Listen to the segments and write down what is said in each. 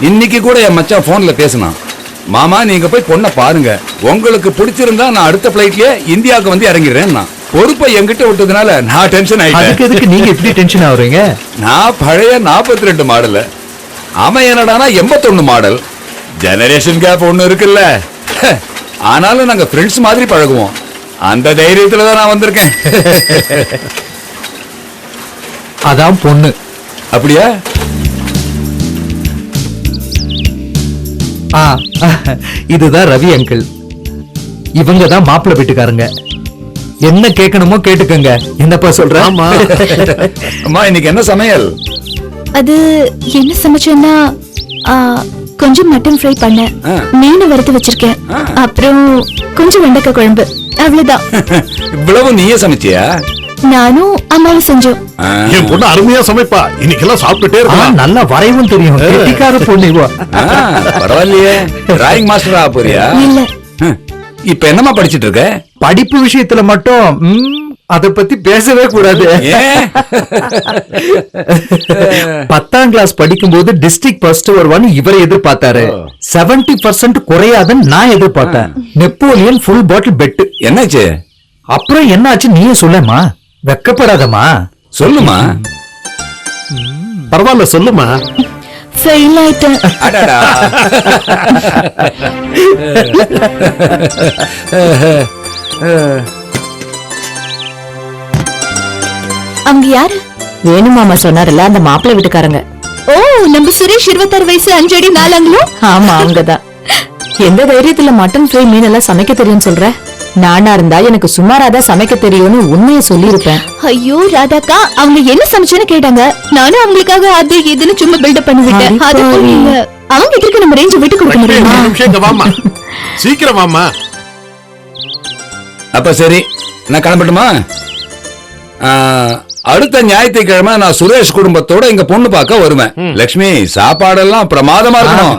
இன்னைக்கு கூட என் மச்சான் போன்ல பேசினான். மாமா நீங்க போய் பொண்ணை பாருங்க, உங்களுக்கு பிடிச்சிருந்தா நான் அடுத்த பிளைட்லயே இந்தியாவுக்கு வந்து இறங்கிடுறேன். பொறுப்பை என்கிட்ட விட்டதுனால நான் டென்ஷன் ஆயிட்டேன். எதுக்கு நீங்க எப்படி டென்ஷன் ஆகுறீங்க? நான் பழைய 42 மாடல், அவன் என்னடானா 81 மாடல். ஜெனரேஷன் கேப் ஒண்ணு இருக்குல்ல. ஆனாலும் நாங்க ஃப்ரெண்ட்ஸ் மாதிரி பழகுவோம். அந்த தைரியத்துல தான் நான் வந்திருக்கேன். அதான் பொண்ணு. அப்படியா? இதுதான் ரவி அங்கிள். இவங்க தான் மாப்பிள்ளை வீட்டுக்காரங்க. என்ன கேட்கணுமோ கேட்டுக்கங்க. என்னப்பா சொல்ற? அம்மா இன்னைக்கு என்ன சமையல்? அது என்ன சமைச்சேன்னா கொஞ்சம் மட்டன் ஃப்ரை பண்ணேன், மீன் வறுத்து வச்சிருக்கேன், அப்புறம் கொஞ்சம் வெண்டைக்காய் குழம்பு, அவ்வளவுதான். இவ்வளவு நீயே சமைச்சியா? நானும் அம்மாவும் செஞ்சோம். என் பொண்ணு அருமையா சமைப்பா. இன்னைக்கெல்லாம் சாப்பிட்டுட்டே இருக்கா. நல்லா வரைவும் தெரியும். கெட்டிக்கார பொண்ணு இவ. பரவாயில்லையே. டிராயிங் மாஸ்டரா போறியா? இல்ல. இப்ப என்னமா படிச்சிட்டு இருக்க? படிப்பு விஷயத்துல மட்டும் அத பத்தி பேசவே கூடாது. 10ஆம் கிளாஸ் படிக்கும் போது டிஸ்ட்ரிக்ட் ஃபர்ஸ்ட் வருவான்னு இவரை எதிர்பார்த்தாரு. 70% குறையாதுன்னு நான் எதிர்பார்த்தேன். Napoleon full bottle bet. என்னாச்சு? அப்புறம் என்னாச்சு நீயே சொல்லமா? வெக்கப்படாதமா? சொல்லுமா. பரவாயில்ல சொல்லுமா. ஃபெயில் ஆயிட்டேன். அடடா. அவங்க யாரு? வேணு மாமா சொன்னார்ல, அந்த மாப்பிள்ளை வீட்டுக்காரங்க. ஓ, நம்ம சுரேஷ் 26 வயசு 5 அடி 4 அங்குலம். ஆமா அவங்கதான். எந்த தைரியத்துல மட்டன் ஃப்ரை மீன் எல்லாம் சமைக்க தெரியும்னு சொல்ற? நானா இருந்தா எனக்கு சுமாராதான் சமைக்க தெரியும்னு உண்மையை சொல்லியிருப்பேன். ஐயோ ராதாக்கா, அவங்க என்ன சமைச்சேன்னு கேட்டாங்க. நானும் அவங்களுக்காக அது இதுன்னு சும்மா பில்டப் பண்ணி விட்டேன். அது புரியல. அவங்க கிட்ட நம்ம ரேஞ்ச் விட்டு கொடுக்க முடியுமா? வாமா, சீக்கிரம் வாமா. அப்ப சரி, நான் கிளம்பட்டுமா? அடுத்த ஞாயிற்றுக்கிழமை நான் சுரேஷ் குடும்பத்தோட எங்க பொண்ணு பார்க்க வருவேன். லட்சுமி, சாப்பாடெல்லாம் பிரமாதமா இருக்கணும்.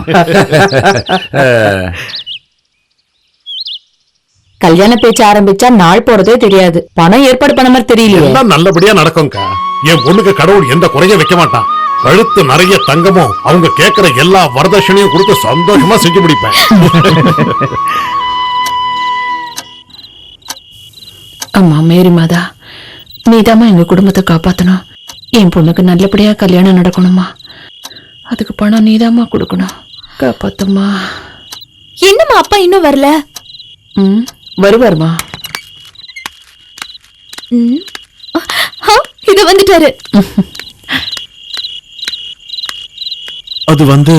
கல்யாண பேச்சு ஆரம்பிச்சா நாள் போறதே தெரியாது. பணம் ஏற்பாடு பண்ண மாதிரி தெரியலையே. எல்லாம் நல்லபடியா நடக்கும்க்கா. என் பொண்ணுக்கு கடவுள் எந்த குறைய வைக்க மாட்டான். கழுத்து நிறைய தங்கமும் அவங்க கேட்கிற எல்லா வரதட்சணையும் கொடுத்து சந்தோஷமா செஞ்சு முடிப்பேன். அம்மா மேரி மாதா, நீதாம்மா எங்க குடும்பத்தை காப்பாத்தணும். என் பொண்ணுக்கு நல்லபடியா கல்யாணம் நடக்கணுமா, அதுக்கு பணம் நீதாம்மா கொடுக்கணும். காப்பாத்தம்மா. என்னம்மா அப்பா இன்னும் வரல? வருவாருமா. இது வந்துட்டாரு. அது வந்து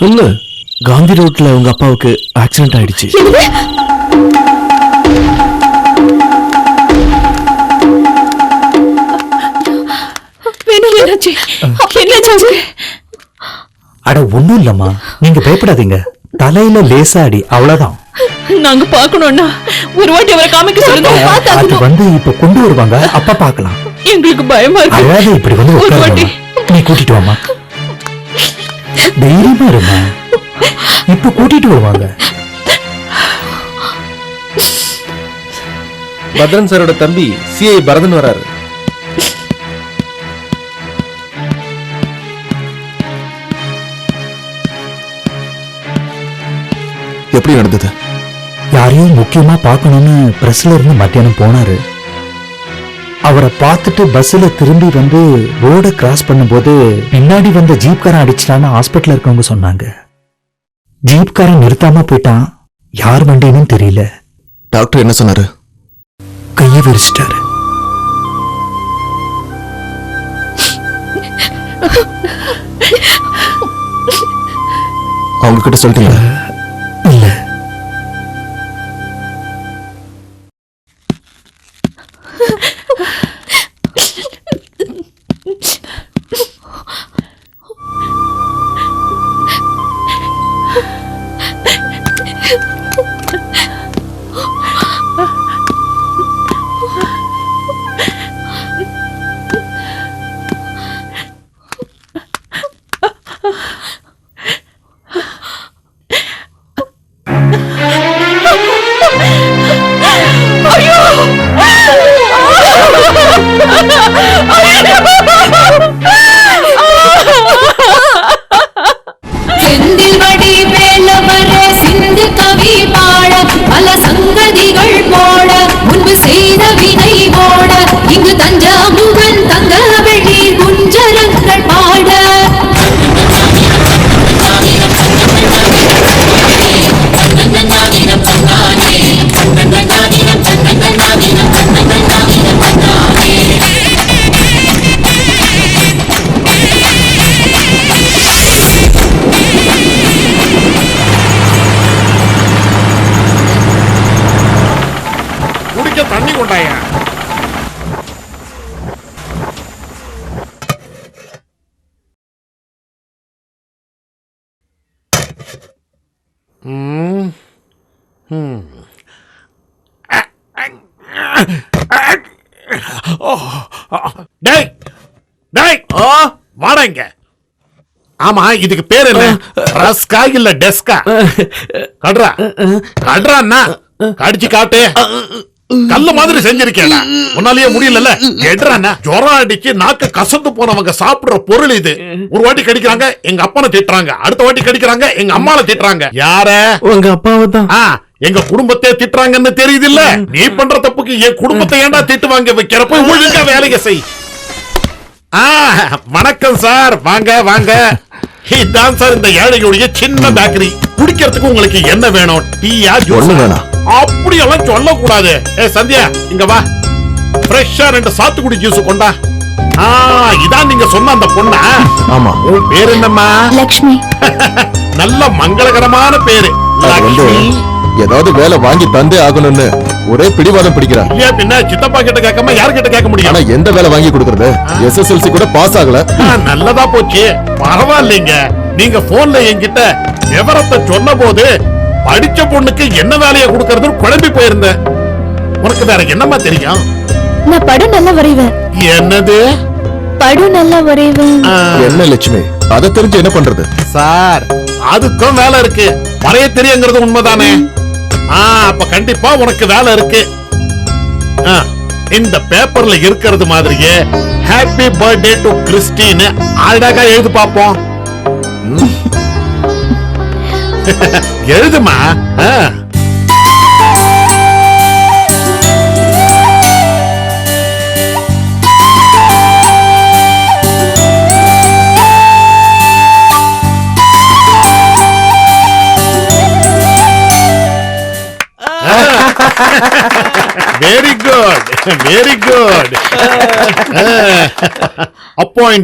சொல்லு. காந்தி ரோட்ல உங்க அப்பாவுக்கு ஆக்சிடென்ட் ஆயிடுச்சு. அட ஒண்ணும் இல்லம்மா, நீங்க பயப்படாதீங்க. தலையில லேசாடி, அவ்வளவுதான். நாங்க பாக்கணும்னா ஒரு வாட்டி அவரை காமிக்க சொல்லுங்க. அது வந்து இப்ப கொண்டு வருவாங்க, அப்ப பாக்கலாம். எங்களுக்கு பயமா இருக்கு. அதாவது இப்படி வந்து உட்காருமா. நீ கூட்டிட்டு வாமா, தைரியமா இருமா. இப்ப கூட்டிட்டு வருவாங்க. பத்ரன் சாரோட தம்பி சிஐ பரதன் வராரு. எப்படி நடந்தது? யாரையும் முக்கியமா பார்க்கணும்னு பிரஸ்ல இருந்து மத்தியானம் போனாரு. அவரை பார்த்துட்டு பஸ்ல திரும்பி வந்து ரோட கிராஸ் பண்ணும்போது பின்னாடி வந்த ஜீப்காரன் அடிச்சிட்டான்னு ஹாஸ்பிட்டல் இருக்கவங்க சொன்னாங்க. ஜீப்காரன் நிறுத்தாம போயிட்டான். யார் வண்டின்னு தெரியல. டாக்டர் என்ன சொன்னாரு? கையை விரிச்சிட்டாரு. அவங்க கிட்ட சொல்லிட்டீங்களா? இல்ல. ம். ம். ஓ. டேய் டேய் வாடா இங்க. ஆமா இதுக்கு பேர் என்ன? ரஸ்கா இல்ல டெஸ்கா? கட்றா கட்றான்னா கடிச்சு காட்டு. கல்லு மாதிரி செஞ்சிருக்கேடா, உன்னாலேயே முடியல. எட்றானா ஜுரம் அடிச்சு நாக்கு கசந்து போனவங்க சாப்பிடுற பொருள் இது. ஒரு வாட்டி கடிக்கிறாங்க எங்க அப்பனை திட்டுறாங்க, அடுத்த வாட்டி கடிக்கிறாங்க எங்க அம்மாவை திட்டுறாங்க. யார? உங்க அப்பாவை தான். எங்க குடும்பத்தை திட்டுறாங்கன்னு தெரியுது இல்ல? நீ பண்ற தப்புக்கு என் குடும்பத்தை ஏன்டா திட்டு வாங்க வைக்கிறப்ப ஒழுங்கா வேலையை செய். வணக்கம் சார், வாங்க வாங்க. இதான் சார் இந்த ஏழைகளுடைய சின்ன பேக்கரி. குடிக்கிறதுக்கு உங்களுக்கு என்ன வேணும்? டீயா ஜூஸ்? வேணாம். அப்படியெல்லாம் சொல்லக்கூடாது. சந்தியா இங்க வா, ஃப்ரெஷ்ஷா 2 சாத்துக்குடி ஜூஸ் கொண்டா. இதான் நீங்க சொன்ன அந்த பொண்ணா? ஆமா. உன் பேர் என்னம்மா? லக்ஷ்மி. நல்ல மங்களகரமான பேரு. லக்ஷ்மி. ஏதாவது வேலை வாங்கி தந்தே ஆகணும்னு ஒரே பிடிவாதம் பிடிக்கிறான். ஏன் பின்ன சித்தப்பா கிட்ட கேட்காம யார் கிட்ட கேட்க முடியும்? ஆனா எந்த வேலை வாங்கி கொடுக்கறது? SSLC கூட பாஸ் ஆகல. நல்லதா போச்சு, பரவாயில்லைங்க. நீங்க போன்ல என்கிட்ட விவரத்தை சொன்ன போது படிச்ச பொண்ணுக்கு என்ன வேலையை கொடுக்கறது குழம்பி போயிருந்தேன். உனக்கு வேற என்னமா தெரியும்? நான் படம் நல்லா வரைவேன். என்னது? படம் நல்லா வரைவேன். என்ன லட்சுமி, அதை தெரிஞ்சு என்ன பண்றது? சார் அதுக்கும் வேலை இருக்கு. வரைய தெரியுங்கிறது உண்மைதானே? அப்ப கண்டிப்பா உனக்கு வேலை இருக்கு. இந்த பேப்பர்ல இருக்கிறது மாதிரியே ஹாப்பி பர்த்டே டு கிறிஸ்டின் அழகா எழுது பாப்போம். எழுதுமா. Very good. Very good. Appoint